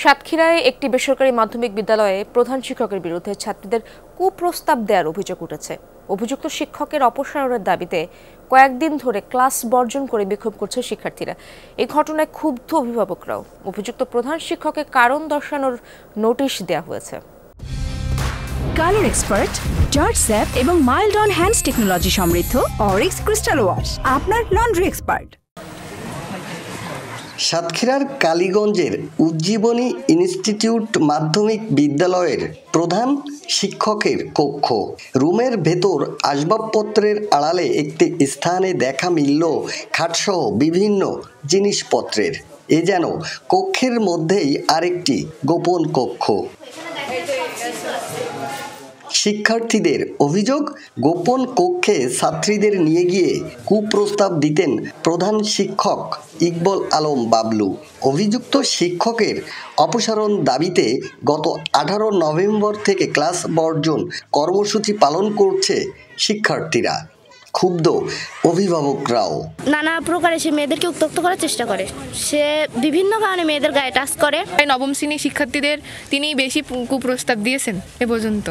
সাতক্ষীরায় একটি বেসরকারি মাধ্যমিক বিদ্যালয়ে প্রধান শিক্ষকের বিরুদ্ধে ছাত্রীদের কুপ্রস্তাব দেওয়ার অভিযোগ উঠেছে। অভিযুক্ত শিক্ষকের অপসারণের দাবিতে কয়েকদিন ধরে ক্লাস বর্জন করে বিক্ষোভ করছে শিক্ষার্থীরা। এই ঘটনায় ক্ষুব্ধ অভিভাবকরাও। অভিযুক্ত প্রধান শিক্ষকের কারণ দর্শানোর নোটিশ দেওয়া হয়েছে। কালার এক্সপার্ট, জর্জ স্যাপ এবং মাইল্ড অন হ্যান্ডস টেকনোলজি সমৃদ্ধ অরিক্স ক্রিস্টাল ওয়াশ আপনার লন্ড্রি এক্সপার্ট। সাতক্ষীরার কালীগঞ্জের উজ্জীবনী ইনস্টিটিউট মাধ্যমিক বিদ্যালয়ের প্রধান শিক্ষকের কক্ষ রুমের ভেতর আসবাবপত্রের আড়ালে একটি স্থানে দেখা মিলল খাটসহ বিভিন্ন জিনিসপত্রের। এ যেন কক্ষের মধ্যেই আরেকটি গোপন কক্ষ। শিক্ষার্থীদের অভিযোগ, গোপন কক্ষে ছাত্রীদের নিয়ে গিয়ে কুপ্রস্তাব দিতেন প্রধান শিক্ষক ইকবাল আলম বাবলু। অভিযুক্ত শিক্ষকের অপসারণ দাবিতে গত 18 নভেম্বর থেকে ক্লাস বর্জন কর্মসূচি পালন করছে শিক্ষার্থীরা। ক্ষুব্ধ অভিভাবকরাও। নানা প্রকারে সে মেয়েদেরকে উত্ত্যক্ত করার চেষ্টা করে। সে বিভিন্ন কারণে মেয়েদের গায়ে টাচ করে। নবম শ্রেণীর শিক্ষার্থীদের তিনি বেশি কুপ্রস্তাব দিয়েছেন এ পর্যন্ত।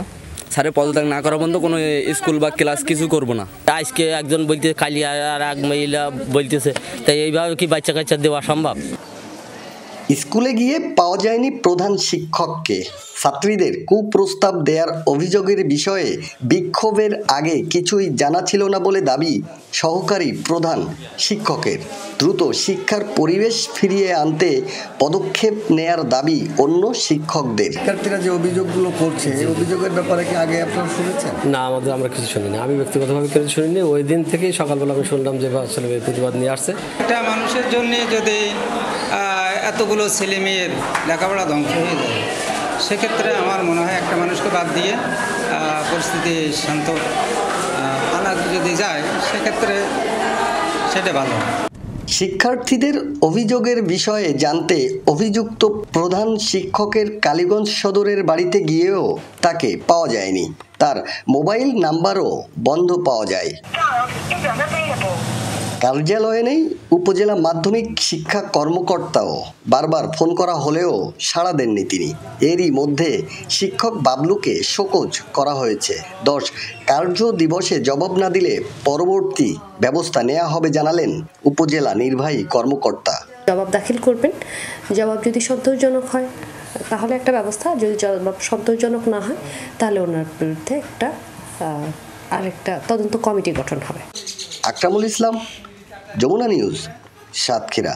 স্যারের পদত্যাগ না করা পর্যন্ত কোনো স্কুল বা ক্লাস কিছু করবো না। আজকে একজন বলতে কালি আর এক মহিলা বলতেছে, তাই এইভাবে কি বাচ্চা কাচ্চা দেওয়া সম্ভব? স্কুলে গিয়ে পাওয়া যায়নি প্রধান শিক্ষককে। ছাত্রীদের কুপ্রস্তাব দেওয়ার অভিযোগের বিষয়ে বিক্ষোভের আগে কিছুই জানা ছিল না বলে দাবি সহকারী প্রধান শিক্ষকের। দ্রুত শিক্ষার পরিবেশ ফিরিয়ে আনতে পদক্ষেপ নেয়ার দাবি অন্য শিক্ষকদের। শিক্ষার্থীরা যে অভিযোগগুলো করছে, এই অভিযোগের ব্যাপারে কি আগে আপনারা শুনেছেন? না, আমরা কিছু শুনিনি। আমি ব্যক্তিগতভাবে কিছু শুনিনি। ওই দিন থেকেই সকালবেলা আমি শুনলাম যে আসলে প্রতিবাদ নিয়ে আসছে। একটা মানুষের জন্য যদি এতগুলো ছেলে মেয়ের লেখাপড়া ধ্বংস হয়ে যায়, সেক্ষেত্রে আমার মনে হয় একটা মানুষকে বাদ দিয়ে পরিস্থিতি শান্ত আনা যদি যায়, সেক্ষেত্রে সেটা ভালো। শিক্ষার্থীদের অভিযোগের বিষয়ে জানতে অভিযুক্ত প্রধান শিক্ষকের কালীগঞ্জ সদরের বাড়িতে গিয়েও তাকে পাওয়া যায়নি। তার মোবাইল নাম্বারও বন্ধ পাওয়া যায়। কার্যালয়ে নেই উপজেলা মাধ্যমিক শিক্ষা কর্মকর্তাও। বারবার ফোন করা হলেও সাড়া দেননি তিনি। এরই মধ্যে শিক্ষক বাবলুকে শোকজ করা হয়েছে। 10 কার্য দিবসে জবাব না দিলে পরবর্তী ব্যবস্থা নেওয়া হবে জানালেন উপজেলা নির্বাহী কর্মকর্তা। জবাব দাখিল করবেন। জবাব যদি সন্তোষজনক হয় তাহলে একটা ব্যবস্থা, যদি জবাব সন্তোষজনক না হয় তাহলে ওনার বিরুদ্ধে আরেকটা তদন্ত কমিটি গঠন হবে। আকরামুল ইসলাম, যমুনা নিউজ, সাতক্ষীরা।